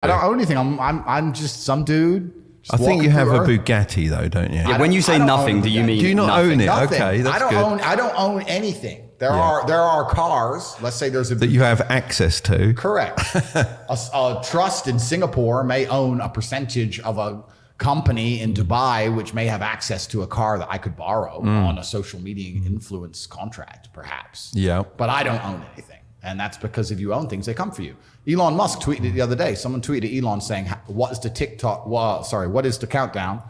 I don't own anything. I'm just some dude. I think you have a Bugatti though, don't you? Yeah, when you say nothing, do you mean Do you not nothing? own it? Nothing. Okay, that's good. I don't own anything. There are cars. Let's say there's a That you have access to. correct. a trust in Singapore may own a percentage of a company in Dubai, which may have access to a car that I could borrow on a social media influence contract, perhaps. Yeah. But I don't own anything. And that's because if you own things, they come for you. Elon Musk tweeted it the other day. Someone tweeted Elon saying, what is the countdown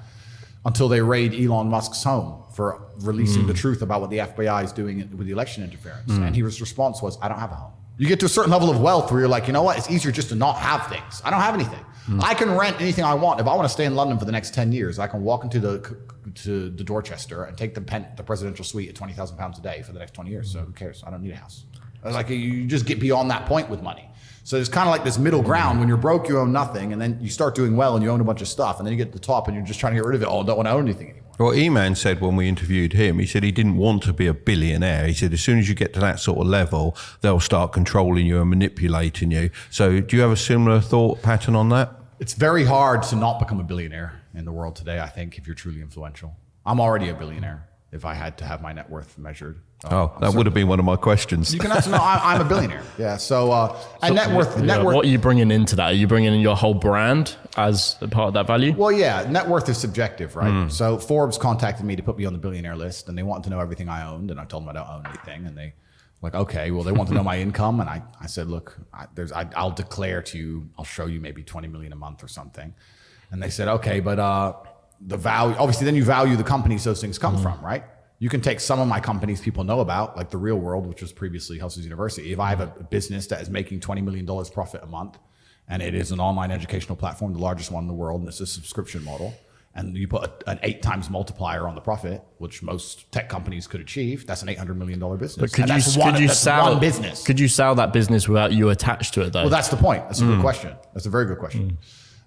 until they raid Elon Musk's home for releasing the truth about what the FBI is doing with the election interference? And his response was, I don't have a home. You get to a certain level of wealth where you're like, you know what? It's easier just to not have things. I don't have anything. I can rent anything I want. If I want to stay in London for the next 10 years, I can walk into the Dorchester and take the presidential suite at £20,000 a day for the next 20 years. So who cares? I don't need a house. It's like you just get beyond that point with money. So it's kind of like this middle ground. When you're broke, you own nothing, and then you start doing well and you own a bunch of stuff, and then you get to the top and you're just trying to get rid of it all. Don't want to own anything anymore. Well, E-Man said when we interviewed him, he said he didn't want to be a billionaire. He said as soon as you get to that sort of level, they'll start controlling you and manipulating you. So do you have a similar thought pattern on that? It's very hard to not become a billionaire in the world today, I think, if you're truly influential. I'm already a billionaire if I had to have my net worth measured. That would have been one of my questions. You can answer, no, I'm a billionaire. Yeah. So net worth. What are you bringing into that? Are you bringing in your whole brand as a part of that value? Well, yeah, net worth is subjective, right? So Forbes contacted me to put me on the billionaire list, and they wanted to know everything I owned, and I told them I don't own anything, and they like, okay, well, they want to know my income, and I said, look, I'll declare to you, I'll show you maybe 20 million a month or something, and they said, okay, but the value, obviously, then you value the companies those things come from, right? You can take some of my companies people know about, like The Real World, which was previously Hustlers University. If I have a business that is making $20 million profit a month, and it is an online educational platform, the largest one in the world, and it's a subscription model, and you put an 8 times multiplier on the profit, which most tech companies could achieve, that's an $800 million business. But could that's you sell one business? Could you sell that business without you attached to it, though? Well, that's the point. That's a good question. That's a very good question.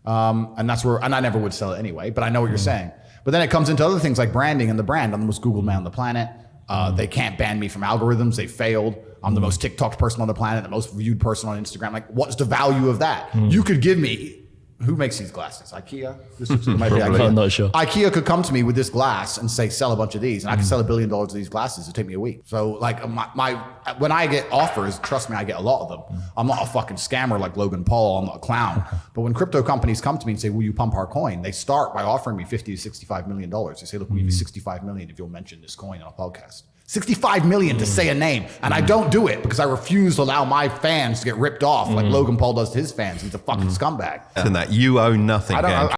And that's where, and I never would sell it anyway, but I know what you're saying. But then it comes into other things like branding and the brand. I'm the most Googled man on the planet. They can't ban me from algorithms. They failed. I'm the most TikTok person on the planet, the most viewed person on Instagram. Like, what's the value of that? You could give me, who makes these glasses? IKEA? This might be IKEA. I'm not sure. IKEA could come to me with this glass and say, sell a bunch of these. And I could sell $1 billion of these glasses. It'd take me a week. So like when I get offers, trust me, I get a lot of them. I'm not a fucking scammer like Logan Paul. I'm not a clown. But when crypto companies come to me and say, will you pump our coin? They start by offering me $50 to $65 million. They say, look, we'll give you $65 million if you'll mention this coin on a podcast. $65 million to say a name. And I don't do it because I refuse to allow my fans to get ripped off like Logan Paul does to his fans. He's a fucking scumbag. And that you own nothing, gang.